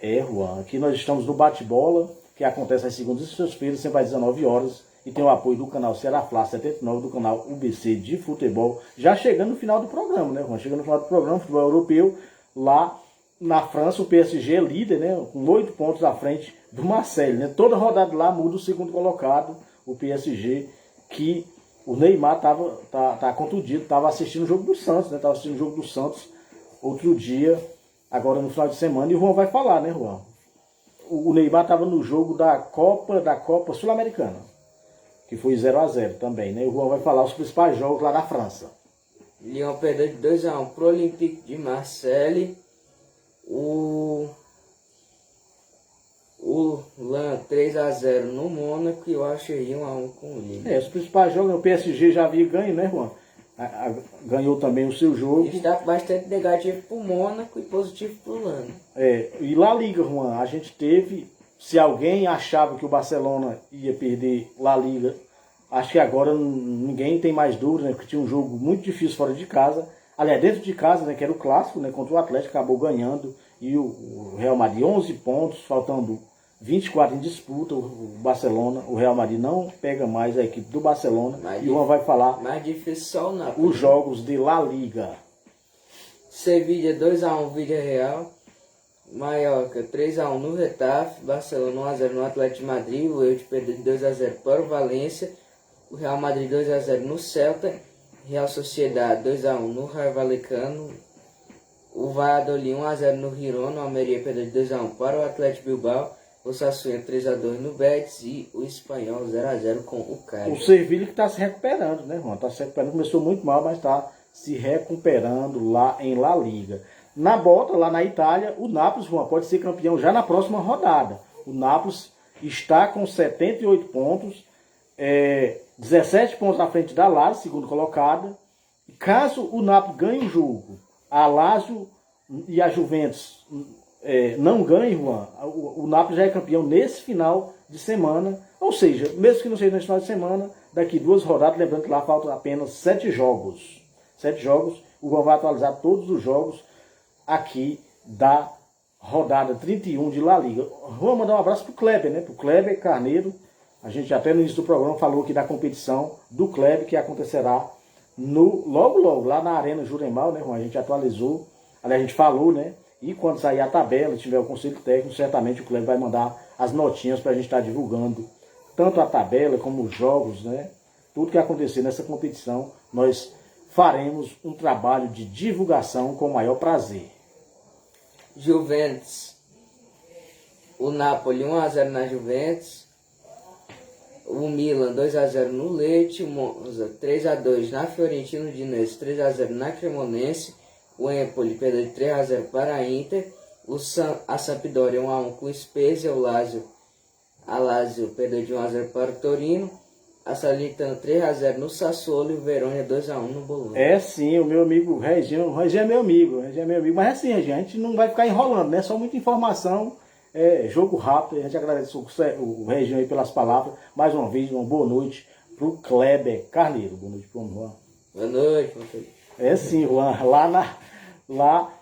Speaker 1: Juan. Aqui nós estamos no Bate-Bola, que acontece às segundas e sextas-feiras, sempre às 19 horas. E tem o apoio do canal Ceará Fla 79, do canal UBC de futebol. Já chegando no final do programa, né, Juan? Chegando no final do programa, futebol europeu. Lá na França, o PSG é líder, né? Com 8 pontos à frente do Marseille, né? Toda rodada lá muda o segundo colocado, o PSG, que o Neymar tá contundido, estava assistindo o jogo do Santos, né? Estava assistindo o jogo do Santos outro dia, agora no final de semana. E o Juan vai falar, né, Juan? O Neymar estava no jogo da Copa Sul-Americana, que foi 0-0 também, né? O Juan vai falar os principais jogos lá na França.
Speaker 2: Lyon perdeu de 2-1 pro Olympique de Marseille. O Lan 3-0 no Mônaco e o Algeria 1-1 com o Lille.
Speaker 1: Os principais jogos, o PSG já havia ganho, né, Juan? Ganhou também o seu jogo.
Speaker 2: Está bastante negativo pro Mônaco e positivo pro Lan.
Speaker 1: E La Liga, Juan, a gente teve, se alguém achava que o Barcelona ia perder La Liga, acho que agora ninguém tem mais dúvida, né, porque tinha um jogo muito difícil fora de casa. Aliás, dentro de casa, né, que era o clássico, né, contra o Atlético, acabou ganhando. E o Real Madrid, 11 pontos, faltando 24 em disputa. O Barcelona, o Real Madrid não pega mais a equipe do Barcelona. E o Juan vai falar
Speaker 2: mais difícil só o Napoli.
Speaker 1: Os jogos de La Liga.
Speaker 2: Sevilha 2-1 Villarreal. Mallorca 3-1 no Getafe. Barcelona 1-0 no Atlético de Madrid. O Elche perdeu de 2-0 para o Valência. O Real Madrid 2-0 no Celta. Real Sociedade 2-1 no Rayo Vallecano. O Valladolid 1-0 no Girona. O Almeria perdeu de 2-1 para o Atlético Bilbao. O Sassuolo 3-2 no Betis. E o Espanhol 0-0 com o Cádiz.
Speaker 1: O Sevilha que está se recuperando, né, Juan? Está se recuperando. Começou muito mal, mas está se recuperando lá em La Liga. Na bota, lá na Itália, o Nápoles, Juan, pode ser campeão já na próxima rodada. O Nápoles está com 78 pontos. 17 pontos na frente da Lazio, segundo colocada. Caso o Napoli ganhe o jogo, a Lazio e a Juventus não ganhem, Juan, o Napoli já é campeão nesse final de semana. Ou seja, mesmo que não seja nesse final de semana, daqui 2 rodadas, lembrando que lá faltam apenas 7 jogos. 7 jogos, o Juan vai atualizar todos os jogos aqui da rodada 31 de La Liga. Vamos mandar um abraço pro Kleber, né? Pro Kleber Carneiro. A gente até no início do programa falou aqui da competição do Kleber, que acontecerá logo, lá na Arena Juremal, né, Juan? A gente atualizou, aliás, a gente falou, né? E quando sair a tabela, tiver o conselho técnico, certamente o Kleber vai mandar as notinhas para a gente estar divulgando tanto a tabela como os jogos, né? Tudo que acontecer nessa competição, nós faremos um trabalho de divulgação com o maior prazer.
Speaker 2: Juventus. O Napoli 1-0 na Juventus. O Milan 2-0 no Lecce, o Monza 3-2 na Fiorentina, o Udinese 3-0 na Cremonense, o Empoli perdeu de 3-0 para a Inter, a Sampdoria 1-1 com o Spezia, a Lazio perdeu de 1-0 para o Torino, Salernitana 3x0 no Sassuolo e o Verona 2x1 no Bolonha.
Speaker 1: É sim, o meu amigo Região, o Região é meu amigo, o Região é meu amigo, mas assim, a gente não vai ficar enrolando, né? Só muita informação, jogo rápido, a gente agradece o Região aí pelas palavras, mais uma vez, uma boa noite pro Kleber Carneiro, boa noite pro Juan.
Speaker 2: Boa noite, meu filho.
Speaker 1: É sim, Juan, lá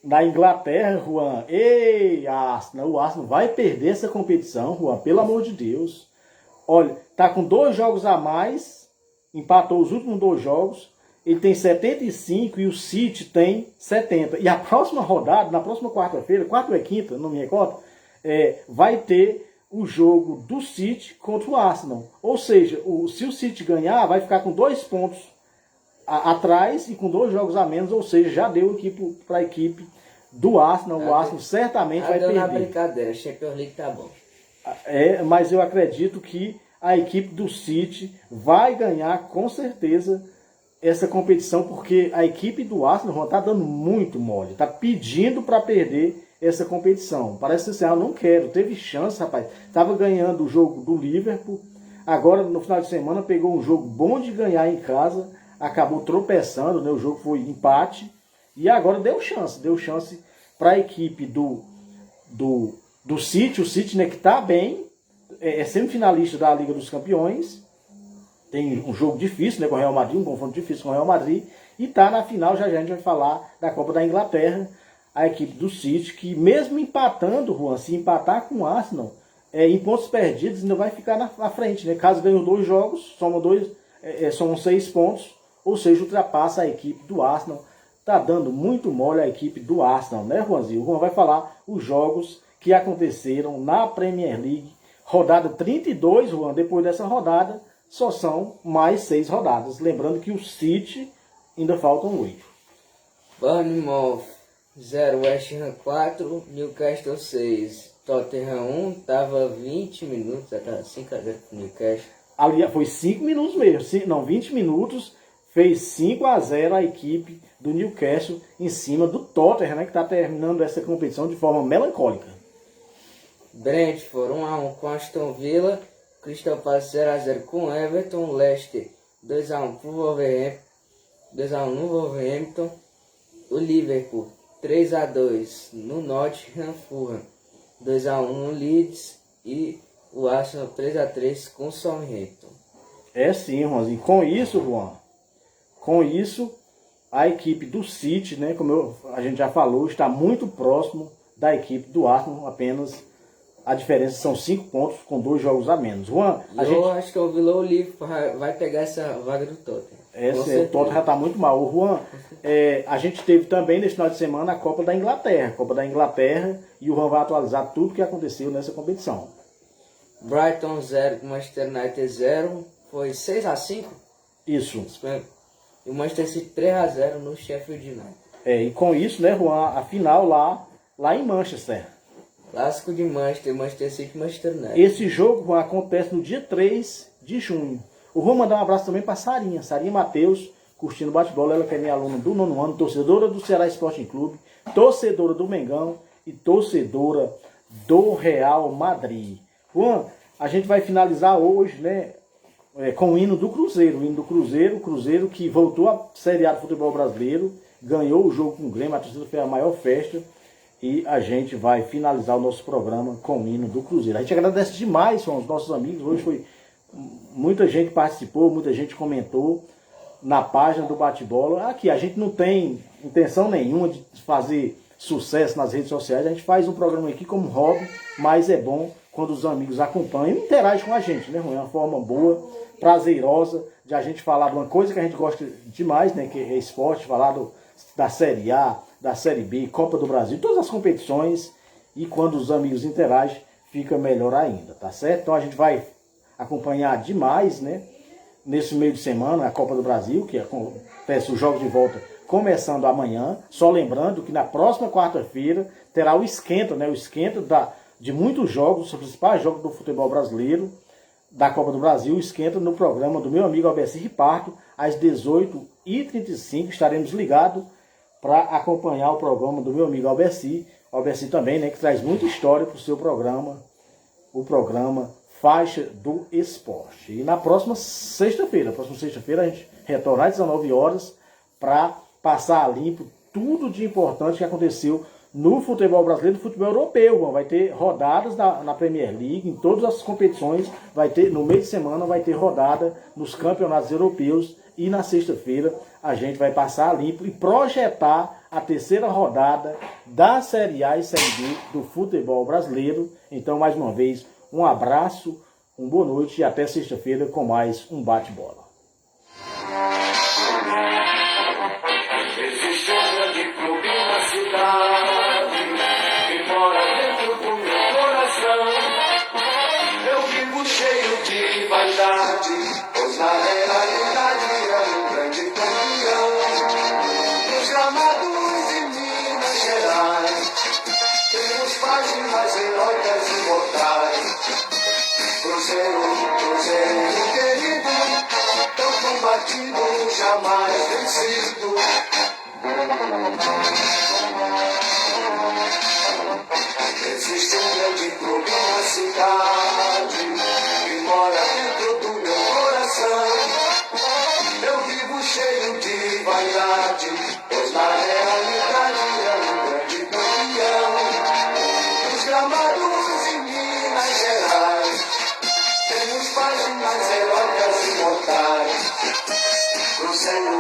Speaker 1: na Inglaterra, Juan, ei, Arsenal, o Arsenal vai perder essa competição, Juan, pelo amor de Deus. Olha, tá com 2 jogos a mais, empatou os últimos 2 jogos, ele tem 75 e o City tem 70. E a próxima rodada, na próxima quarta-feira, quarta ou quinta, não me recordo, vai ter o jogo do City contra o Arsenal. Ou seja, se o City ganhar, vai ficar com 2 pontos atrás e com 2 jogos a menos, ou seja, já deu para a equipe do Arsenal. O Arsenal certamente vai perder.
Speaker 2: Na brincadeira, Champions League tá bom.
Speaker 1: Mas eu acredito que a equipe do City vai ganhar com certeza essa competição, porque a equipe do Arsenal está dando muito mole, está pedindo para perder essa competição. Parece assim, não quero, teve chance, rapaz. Estava ganhando o jogo do Liverpool, agora no final de semana pegou um jogo bom de ganhar em casa, acabou tropeçando, né? O jogo foi empate, e agora deu chance para a equipe do City, o City, né, que está bem, é semifinalista da Liga dos Campeões, tem um jogo difícil, né, com o Real Madrid, um confronto difícil com o Real Madrid, e está na final, já a gente vai falar da Copa da Inglaterra, a equipe do City, que mesmo empatando, Juan, se empatar com o Arsenal, em pontos perdidos, ainda vai ficar na frente, né, caso ganhe 2 jogos, somam 6 pontos, ou seja, ultrapassa a equipe do Arsenal. Está dando muito mole a equipe do Arsenal, né, Juanzinho? O Juan vai falar os jogos que aconteceram na Premier League. Rodada 32, Juan, depois dessa rodada, só são mais 6 rodadas. Lembrando que o City ainda faltam 8.
Speaker 2: Bournemouth 0, West Ham 4, Newcastle 6, Tottenham 1, tava 20 minutos, já tava 5x0 pro Newcastle.
Speaker 1: Ali foi 5 minutos mesmo, 20 minutos, fez 5x0 a equipe do Newcastle em cima do Tottenham, né, que está terminando essa competição de forma melancólica.
Speaker 2: Brentford 1x1 com Aston Villa, Crystal Palace 0x0 com Everton, Leicester 2x1 pro Wolverhampton, 2x1 no Wolverhampton, o Liverpool 3x2 no Nottingham Fulham, 2x1 no Leeds e o Arsenal 3x3 com o Southampton.
Speaker 1: É sim, Juanzinho. Com isso, a equipe do City, né, como a gente já falou, está muito próximo da equipe do Arsenal, apenas a diferença são 5 pontos com 2 jogos a menos. Juan,
Speaker 2: eu acho que o Vila Liverpool vai pegar essa vaga do Tottenham.
Speaker 1: O Tottenham já está muito mal. O Juan, a gente teve também nesse final de semana a Copa da Inglaterra. E o Juan vai atualizar tudo o que aconteceu nessa competição.
Speaker 2: Brighton 0, Manchester United 0, foi 6x5?
Speaker 1: Isso.
Speaker 2: E o Manchester City 3x0 no Sheffield United.
Speaker 1: E com isso, né, Juan, a final lá em Manchester.
Speaker 2: Clássico de Manchester City e Manchester United.
Speaker 1: Esse jogo, Juan, acontece no dia 3 de junho. Eu vou mandar um abraço também para Sarinha Matheus, curtindo bate-bola, ela que é minha aluna do 9º ano, torcedora do Ceará Sporting Clube, torcedora do Mengão e torcedora do Real Madrid. Juan, a gente vai finalizar hoje, né, com o hino do Cruzeiro. O Cruzeiro que voltou à Série A do futebol brasileiro, ganhou o jogo com o Grêmio, a torcida fez a maior festa. E a gente vai finalizar o nosso programa com o hino do Cruzeiro. A gente agradece demais aos nossos amigos. Hoje foi muita gente participou, muita gente comentou na página do Bate-Bola. Aqui a gente não tem intenção nenhuma de fazer sucesso nas redes sociais. A gente faz um programa aqui como hobby, mas é bom quando os amigos acompanham e interagem com a gente, né? É uma forma boa, prazerosa de a gente falar de uma coisa que a gente gosta demais, né? Que é esporte, falar da Série A, da Série B, Copa do Brasil, todas as competições, e quando os amigos interagem, fica melhor ainda, tá certo? Então a gente vai acompanhar demais, né, nesse meio de semana, a Copa do Brasil, que acontece os jogos de volta começando amanhã, só lembrando que na próxima quarta-feira terá o esquenta, né, de muitos jogos, os principais jogos do futebol brasileiro, da Copa do Brasil, esquenta no programa do meu amigo Albeci Ripardo, às 18h35, estaremos ligados para acompanhar o programa do meu amigo Albeci também, né, que traz muita história para o seu programa, o programa faixa do esporte. E na próxima sexta-feira, a gente retornar às 19 horas para passar a limpo tudo de importante que aconteceu no futebol brasileiro e no futebol europeu. Vai ter rodadas na Premier League, em todas as competições, vai ter, no meio de semana vai ter rodada nos campeonatos europeus, e na sexta-feira a gente vai passar a limpo e projetar a terceira rodada da Série A e Série B do futebol brasileiro. Então, mais uma vez, um abraço, uma boa noite e até sexta-feira com mais um bate-bola.
Speaker 3: Existe um grande clube na cidade que mora dentro do meu coração. Eu vivo cheio de vaidade, pois na realidade é um grande campeão. Nos gramados de Minas Gerais temos páginas heróicas e imortais. Cruzeiro querido, tão combatido, jamais vencido. Existe um grande clube na cidade que mora dentro do meu coração. Eu vivo cheio de vaidade, pois na realidade é um grande campeão. Nos gramados de Minas Gerais temos páginas heróicas imortais. Cruzeiro